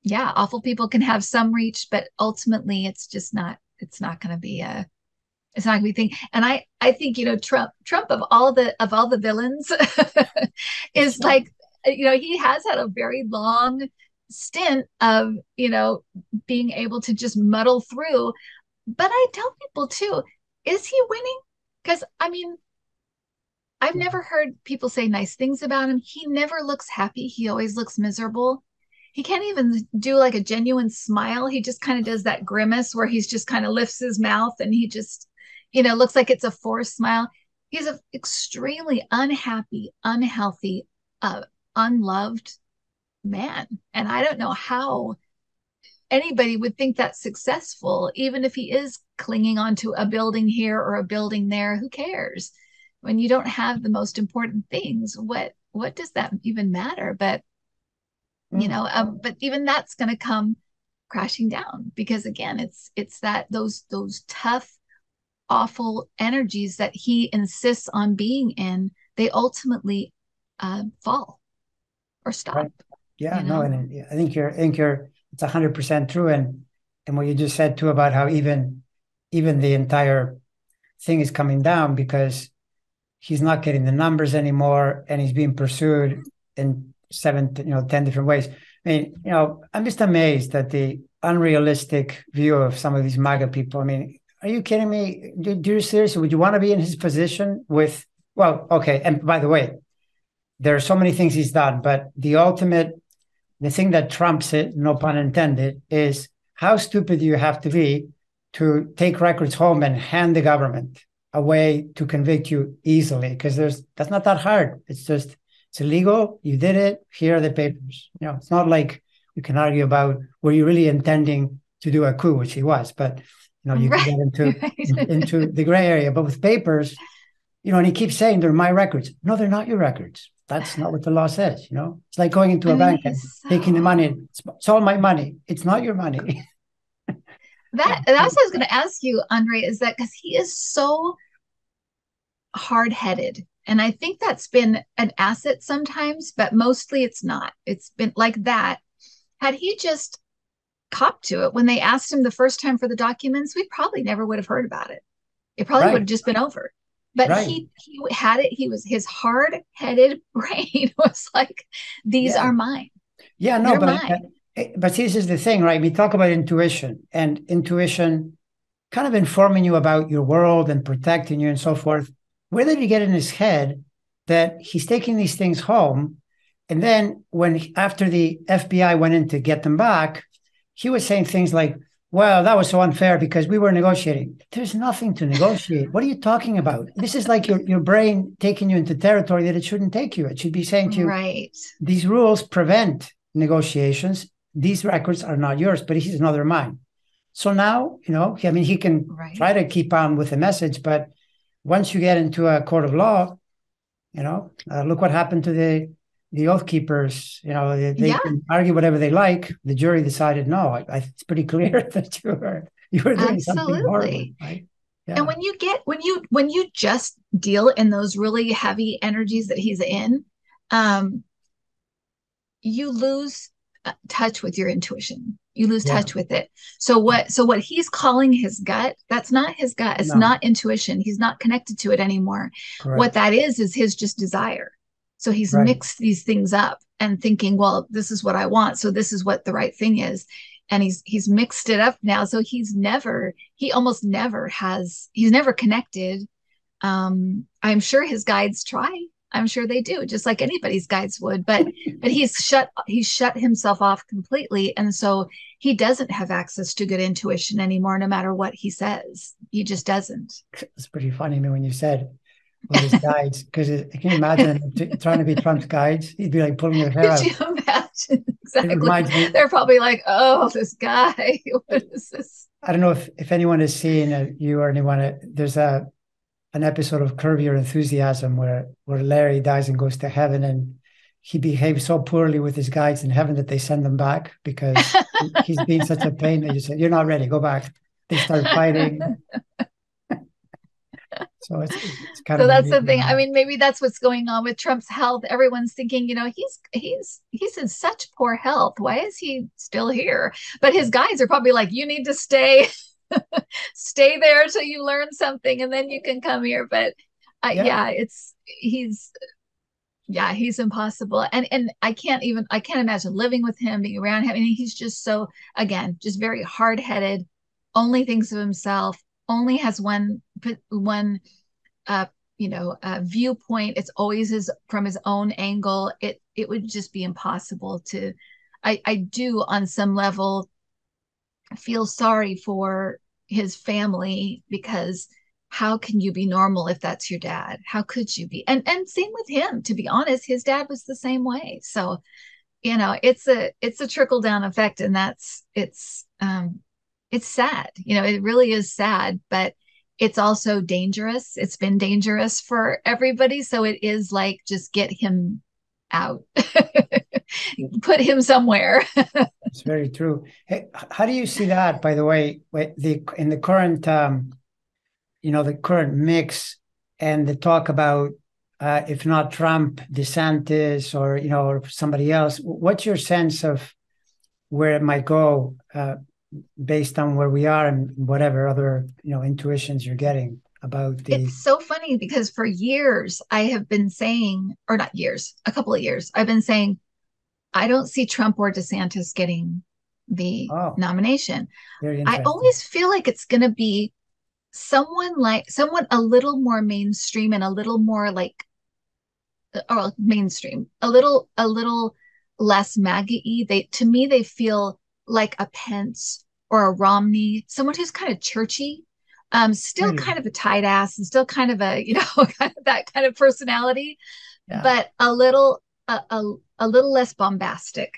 yeah, awful people can have some reach, but ultimately it's not going to be a thing. And I think, Trump of all the villains is like, he has had a very long stint of, being able to just muddle through. But I tell people too, is he winning? Because I mean, I've never heard people say nice things about him. He never looks happy. He always looks miserable. He can't even do like a genuine smile. He just kind of does that grimace where he's just kind of lifts his mouth, and he just, looks like it's a forced smile. He's an extremely unhappy, unhealthy, unloved man. And I don't know how anybody would think that's successful, even if he is clinging onto a building here or a building there. Who cares? When you don't have the most important things, what does that even matter? But Mm. but even that's going to come crashing down, because again, it's that those tough, awful energies that he insists on being in, they ultimately fall or stop. Right. Yeah, You no, know, and I think you're it's 100% true. And what you just said too about how even the entire thing is coming down because he's not getting the numbers anymore and he's being pursued in 10 different ways. I mean, I'm just amazed at the unrealistic view of some of these MAGA people. I mean, are you kidding me? Do you seriously, would you want to be in his position with, well, okay. And by the way, there are so many things he's done, but the thing that trumps it, no pun intended, is how stupid you have to be to take records home and hand the government a way to convict you easily, because that's not that hard. It's illegal. You did it. Here are the papers. It's not like we can argue about were you really intending to do a coup, which he was, but you can right? get into Right. into the gray area. But with papers, and he keeps saying they're my records. No, they're not your records. That's not what the law says. It's like going into I a mean, bank he's and taking the so money. It's all my money. It's not your money. Yeah. that's what I was going to ask you, Andre, is that because he is so hard headed. And I think that's been an asset sometimes, but mostly it's not. It's been like that. Had he just copped to it when they asked him the first time for the documents, we probably never would have heard about it. It probably would Right. have just been over. But Right. he had it. His hard headed brain was like, these Yeah. are mine. Yeah. No, You're but mine. but see, this is the thing, right? We talk about intuition and intuition kind of informing you about your world and protecting you and so forth. Where did he get in his head that he's taking these things home? And then after the FBI went in to get them back, he was saying things like, well, that was so unfair because we were negotiating. There's nothing to negotiate. What are you talking about? This is like your brain taking you into territory that it shouldn't take you. It should be saying to you, Right. these rules prevent negotiations. These records are not yours, but he says, no, they're mine. So now, I mean, he can Right. try to keep on with the message, but once you get into a court of law, look what happened to the oath keepers. They Yeah, can argue whatever they like. The jury decided no. It's pretty clear that you were doing something horrible, absolutely. right? And Yeah, when you just deal in those really heavy energies that he's in, um, you lose touch with your intuition. You lose yeah, touch with it. So what he's calling his gut, that's not his gut. It's no, not intuition. He's not connected to it anymore. What correct. that is his just desire. So he's Right. mixed these things up and thinking, well, this is what I want, so this is what the right thing is. And he's mixed it up now. So he almost never has, he's never connected. I'm sure his guides try. I'm sure they do, just like anybody's guides would. But he's shut himself off completely, and so he doesn't have access to good intuition anymore. No matter what he says, he just doesn't. It's pretty funny when you said about his guides, because can you imagine him trying to be Trump's guides? He'd be like pulling their hair Could out. you imagine? It Exactly. reminds me. They're probably like, "Oh, this guy. What is this?" I don't know if anyone has seen you or anyone. There's an episode of Curb Your Enthusiasm where Larry dies and goes to heaven, and he behaves so poorly with his guides in heaven that they send him back because he's being such a pain. They just say, "You're not ready. Go back." They start fighting. So it's kind So of that's the amusing. thing. I mean, maybe that's what's going on with Trump's health. Everyone's thinking, he's in such poor health. Why is he still here? But his guides are probably like, you need to stay there till you learn something, and then you can come here. But Yeah, yeah, he's impossible. And I can't imagine living with him, being around him. I mean, he's just so, again, just very hard headed. Only thinks of himself. Only has one uh, viewpoint. It's always from his own angle. It would just be impossible to. I do on some level feel sorry for his family, because how can you be normal if that's your dad? How could you be? And same with him. To be honest, his dad was the same way. So it's a trickle down effect, and it's sad. It really is sad, but it's also dangerous. It's been dangerous for everybody. So it is like, just get him out, put him somewhere. it's very true. Hey, how do you see that, by the way, in the current the current mix and the talk about if not Trump, DeSantis, or somebody else? What's your sense of where it might go based on where we are and whatever other intuitions you're getting about the? It's so funny because for years I have been saying, or not years, a couple of years, I've been saying, I don't see Trump or DeSantis getting the Oh, nomination. very I interesting. always feel like it's going to be someone a little more mainstream, and a little more like, or mainstream, a little less MAGA-y. To me, they feel like a Pence or a Romney, someone who's kind of churchy, still Really? kind of a tight ass, and still kind of a, kind of that kind of personality, Yeah. but a little less bombastic.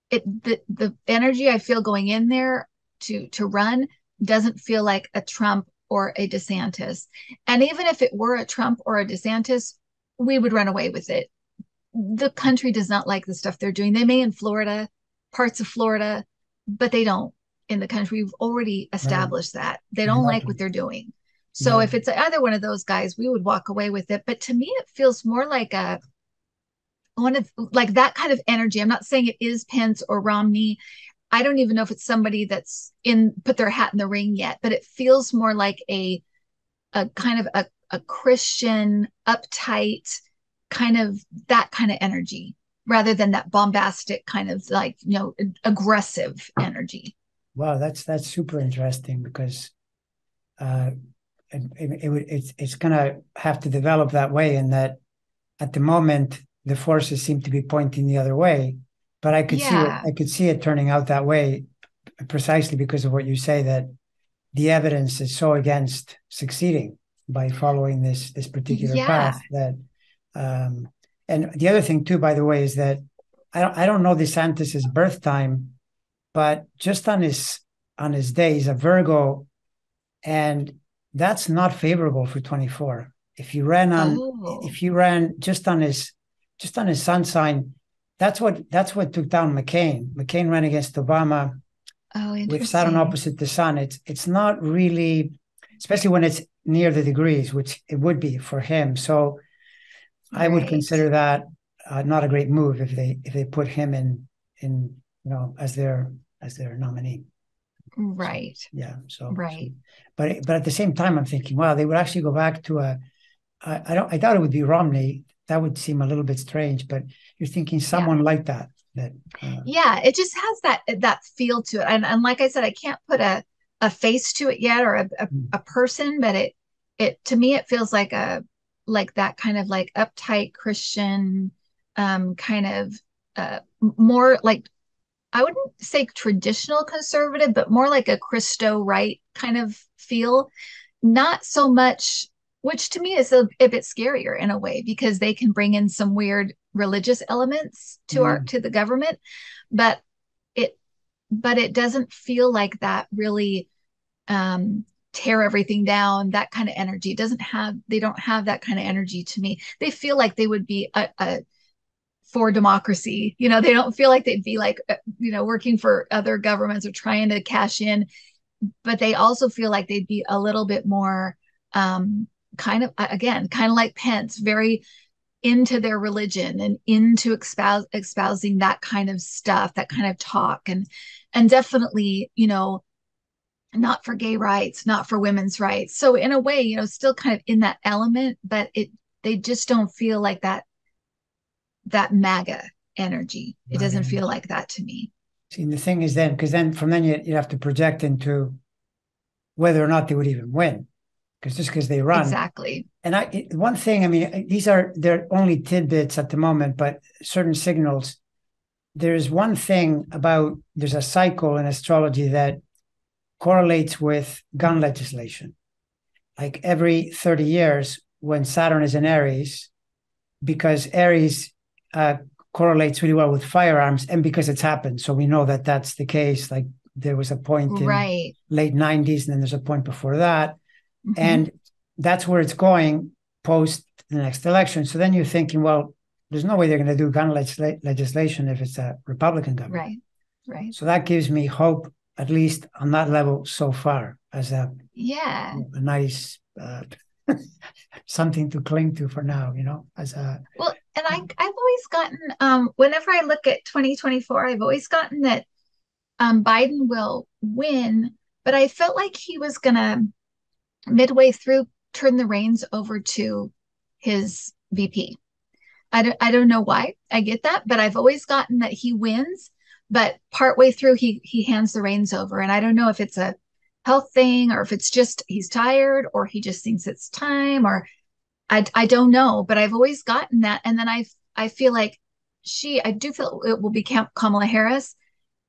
The energy I feel going in there to run doesn't feel like a Trump or a DeSantis. And even if it were a Trump or a DeSantis, we would run away with it. The country does not like the stuff they're doing. They may in Florida, parts of Florida, but they don't in the country. We've already Right. established that. They don't like what Exactly. they're doing. So Yeah. if it's either one of those guys, we would walk away with it. But to me, it feels more like a one of like that kind of energy. I'm not saying it is Pence or Romney. I don't even know if it's somebody that's in put their hat in the ring yet, but it feels more like a kind of a Christian, uptight, kind of that kind of energy, rather than that bombastic kind of, like, aggressive energy. Wow, that's super interesting because uh, it's gonna have to develop that way, in that at the moment the forces seem to be pointing the other way, but Yeah. I could see it turning out that way precisely because of what you say, that the evidence is so against succeeding by following this particular Yeah. path that um, and the other thing too, by the way, is that I don't know DeSantis's birth time, but just on his day, he's a Virgo, and that's not favorable for 24. Oh, If you ran just on his sun sign, that's what took down McCain. McCain ran against Obama oh, with Saturn interesting. opposite the sun. It's not really, especially when it's near the degrees, which it would be for him. So I would Right. consider that not a great move if they put him in as their nominee. So Right. yeah, so Right. but at the same time, I'm thinking, wow, they would actually go back to a. I don't. I doubt it would be Romney. that would seem a little bit strange, but you're thinking someone like that. Yeah, it just has that feel to it. And like I said, I can't put a face to it yet, or a person, but it to me it feels like that kind of like uptight Christian, kind of more like, I wouldn't say traditional conservative, but more like a Christo right kind of feel. Not so much, which to me is a bit scarier in a way, because they can bring in some weird religious elements to the government, but it it doesn't feel like that really, tear everything down, that kind of energy. It doesn't have They don't have that kind of energy to me. They feel like they would be a for democracy. They don't feel like they'd be like, working for other governments or trying to cash in, but they also feel like they'd be a little bit more, kind of, again, kind of like Pence, very into their religion and into espousing that kind of stuff, that kind of talk, and definitely, not for gay rights, not for women's rights. So in a way, still kind of in that element, but they just don't feel like that MAGA energy. It doesn't feel like that to me. See, the thing is then, because then from then you have to project into whether or not they would even win, because just because they run. Exactly. And one thing, I mean, they're only tidbits at the moment, but certain signals. There's one thing there's a cycle in astrology that correlates with gun legislation. Like every 30 years when Saturn is in Aries, because Aries correlates really well with firearms, and because it's happened. So we know that that's the case. Like there was a point in late 90s, and then there's a point before that. Mm-hmm. And that's where it's going post the next election. So then you're thinking, well, there's no way they're going to do gun legislation if it's a Republican government. Right. So that gives me hope, at least on that level so far, as a nice something to cling to for now, as a... Well, and I've always gotten, whenever I look at 2024, I've always gotten that Biden will win, but I felt like he was going to, midway through, turn the reins over to his VP. I don't know why I get that, but I've always gotten that he wins, but partway through he hands the reins over. And I don't know if it's a health thing, or if it's just he's tired, or he just thinks it's time, or I don't know, but I've always gotten that. And then I feel like I do feel it will be Kamala Harris,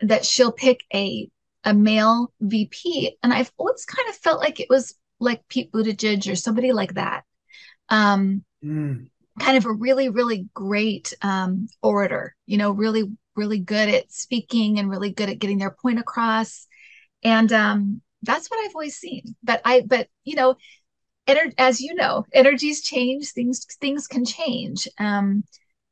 that she'll pick a male VP. And I've always kind of felt like it was like Pete Buttigieg or somebody like that. Kind of a really, really great orator, really, really good at speaking and really good at getting their point across. And that's what I've always seen. But as you know, energies change, things can change.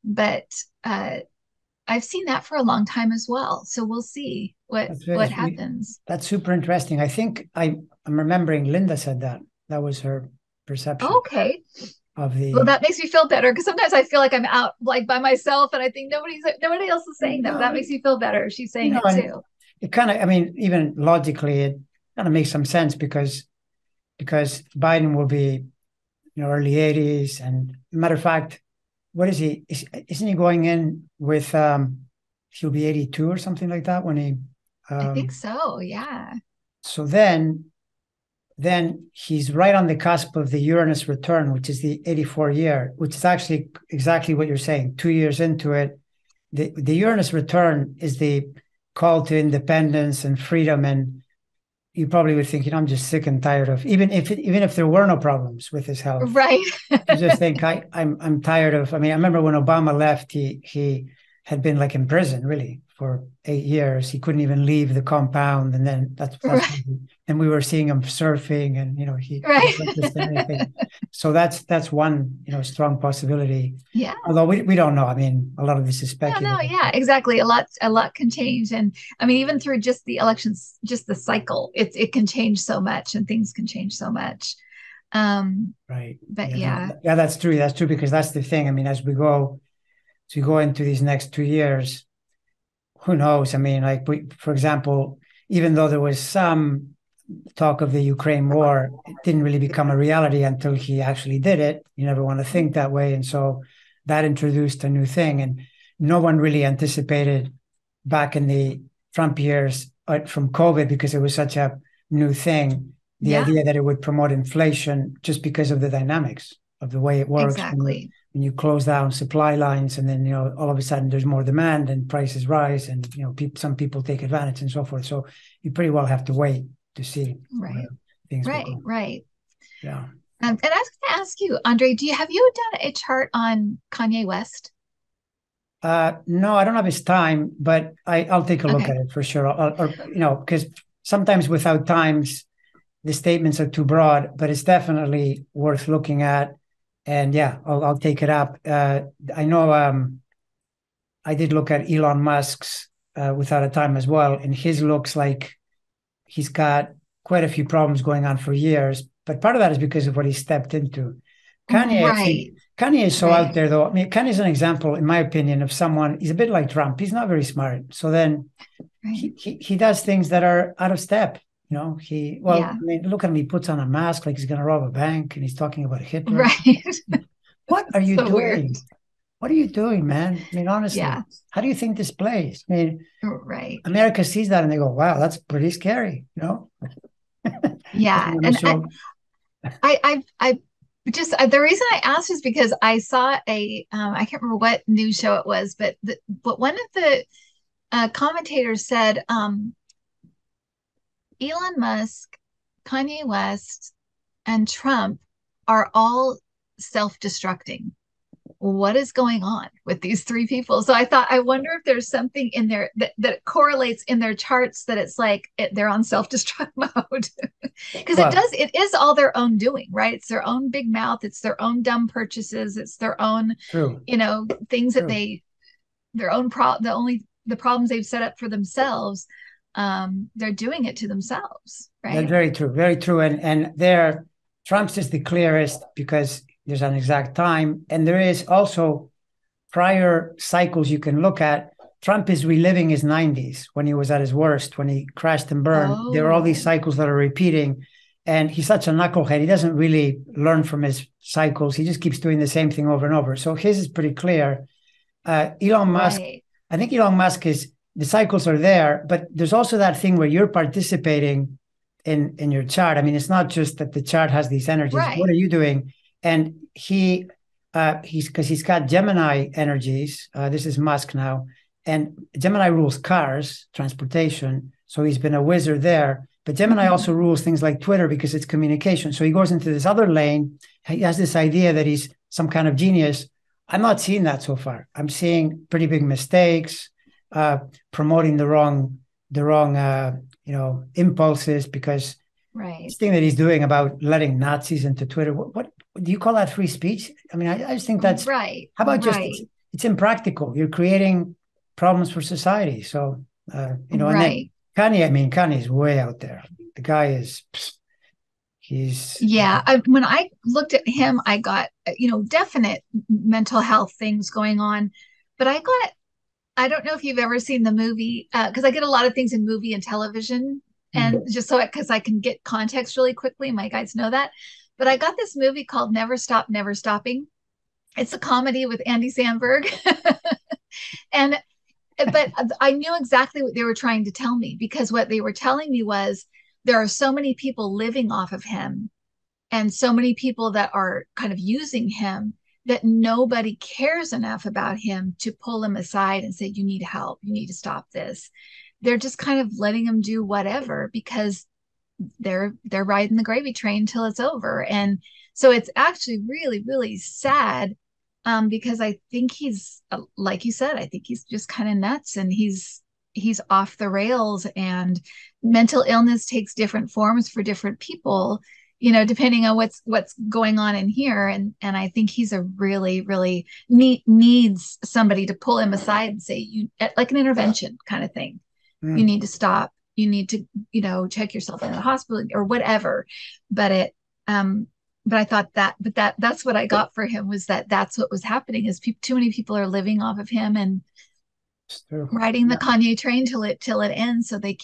But I've seen that for a long time as well. So we'll see what happens. That's super interesting. I think I'm remembering Linda said that. That was her perception. Okay. Well, that makes me feel better, because sometimes I feel like I'm out like by myself, and I think nobody else is saying that. But that makes me feel better. She's saying it too. It kind of, I mean, even logically, it kind of makes some sense because Biden will be, early 80s, and matter of fact, what is he? Isn't he going in with? He'll be 82 or something like that when he. I think so. Yeah. So then he's right on the cusp of the Uranus return, which is the 84 year, which is actually exactly what you're saying. 2 years into it, the Uranus return is the call to independence and freedom. And you probably would think, I'm just sick and tired of, even if there were no problems with his health. Right. You just think I'm tired of. I mean, I remember when Obama left, he had been like in prison really for 8 years. He couldn't even leave the compound, and then that's right. And we were seeing him surfing, and he wasn't anything. So that's one strong possibility. Yeah. Although we don't know. I mean, a lot of this is speculative. No, yeah, exactly. A lot can change, and I mean, even through just the elections, just the cycle, it can change so much, and things can change so much. Right. But yeah, that's true. That's true, because that's the thing. I mean, as we go into these next 2 years, who knows? I mean, like for example, even though there was some talk of the Ukraine war, it didn't really become a reality until he actually did it. You never want to think that way. And so that introduced a new thing. And no one really anticipated back in the Trump years from COVID, because it was such a new thing, the idea that it would promote inflation just because of the dynamics of the way it works. Exactly. When you close down supply lines, and then, all of a sudden there's more demand and prices rise, and, some people take advantage and so forth. So you pretty well have to wait to see where things will go. Right. Yeah. And I was going to ask you, Andre, have you done a chart on Kanye West? No, I don't have his time, but I'll take a look at it for sure. Or because sometimes without times, the statements are too broad, but it's definitely worth looking at. And yeah, I'll take it up. I know I did look at Elon Musk's without a time as well, and his looks like he's got quite a few problems going on for years. But part of that is because of what he stepped into. Kanye, I think Kanye is so out there, though. I mean, Kanye is an example, in my opinion, of someone. He's a bit like Trump. He's not very smart. So then he does things that are out of step. I mean, look at him. He puts on a mask like he's going to rob a bank, and he's talking about Hitler. Right. What are you doing? Weird. What are you doing, man? I mean, honestly, how do you think this plays? I mean, America sees that and they go, "Wow, that's pretty scary," Yeah, and I just the reason I asked is because I saw I can't remember what news show it was, but one of the commentators said Elon Musk, Kanye West, and Trump are all self-destructing. What is going on with these three people? So I wonder if there's something in there that correlates in their charts, that it's like they're on self-destruct mode. Because it is all their own doing, right? It's their own big mouth. It's their own dumb purchases. It's their own, things that the problems they've set up for themselves. They're doing it to themselves, right? That's very true. Very true. And Trump's is the clearest because there's an exact time. And there is also prior cycles you can look at. Trump is reliving his 90s when he was at his worst, when he crashed and burned. There are all these cycles that are repeating. And he's such a knucklehead. He doesn't really learn from his cycles. He just keeps doing the same thing over and over. So his is pretty clear. Elon Musk, I think Elon Musk the cycles are there, but there's also that thing where you're participating in your chart. I mean, it's not just that the chart has these energies. What are you doing? And he's got Gemini energies. This is Musk now, and Gemini rules cars, transportation. So he's been a wizard there. But Gemini also rules things like Twitter because it's communication. So he goes into this other lane. He has this idea that he's some kind of genius. I'm not seeing that so far. I'm seeing pretty big mistakes, promoting the wrong impulses, because this thing that he's doing about letting Nazis into Twitter, what do you call that, free speech? I mean, I just think that's right. How about just it's impractical. You're creating problems for society. So and then Kanye's way out there. The guy is when I looked at him, I got definite mental health things going on, but I don't know if you've ever seen the movie, because I get a lot of things in movie and television, and just because I can get context really quickly. My guys know that. But I got this movie called Never Stop, Never Stopping. It's a comedy with Andy Samberg. But I knew exactly what they were trying to tell me, because what they were telling me was there are so many people living off of him and so many people that are kind of using him that nobody cares enough about him to pull him aside and say, you need help, you need to stop this. They're just kind of letting him do whatever because they're riding the gravy train till it's over. And so it's actually really, really sad, because I think he's, like you said, I think he's just kind of nuts, and he's off the rails, and mental illness takes different forms for different people, depending on what's going on in here. And I think he's a really, really needs somebody to pull him aside and say, like an intervention kind of thing. You need to stop. You need to, check yourself in the hospital or whatever. But I thought that's what I got for him, was that's what was happening, is too many people are living off of him and riding the Kanye train till it ends. So they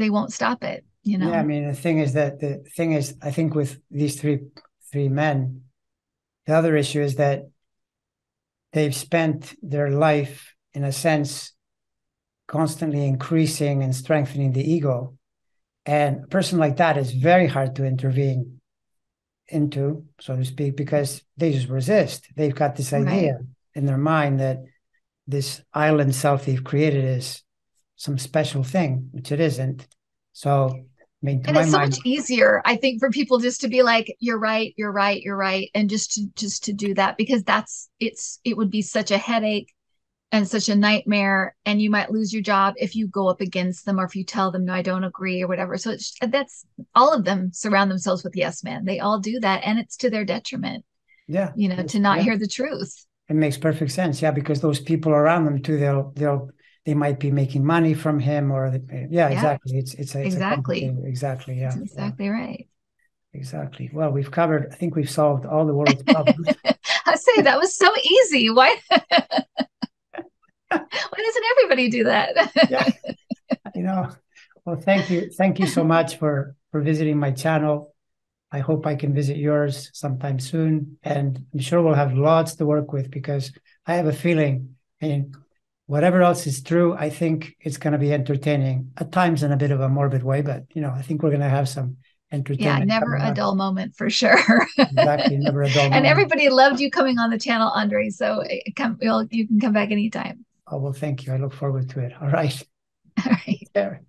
won't stop it. Yeah, I mean, the thing is, I think with these three men, The other issue is that they've spent their life, in a sense, constantly increasing and strengthening the ego. And a person like that is very hard to intervene into, so to speak, because they just resist. They've got this idea in their mind that this island self they've created is some special thing, which it isn't. So, I mean, to And my it's so mind, much easier, I think, for people just to be like, you're right, you're right, you're right. And just to do that, because it would be such a headache and such a nightmare. And you might lose your job if you go up against them, or if you tell them, no, I don't agree, or whatever. So that's all of them surround themselves with yes men. They all do that. And it's to their detriment, yeah, to not hear the truth. it makes perfect sense. Yeah, because those people around them too, they might be making money from him, or yeah, exactly. It's a Exactly. complicated, exactly. Yeah, That's exactly right. exactly. Well, I think we've solved all the world's problems. I say that was so easy. Why doesn't everybody do that? Yeah, you know. Well, thank you so much for visiting my channel. I hope I can visit yours sometime soon, and I'm sure we'll have lots to work with because I have a feeling, and whatever else is true, I think it's going to be entertaining at times in a bit of a morbid way, but I think we're going to have some Yeah, entertainment never coming a up. dull moment for sure. Exactly, never a dull And moment. everybody loved you coming on the channel, Andre. So you can come back anytime. Oh, well, thank you. I look forward to it. All right. All right. There.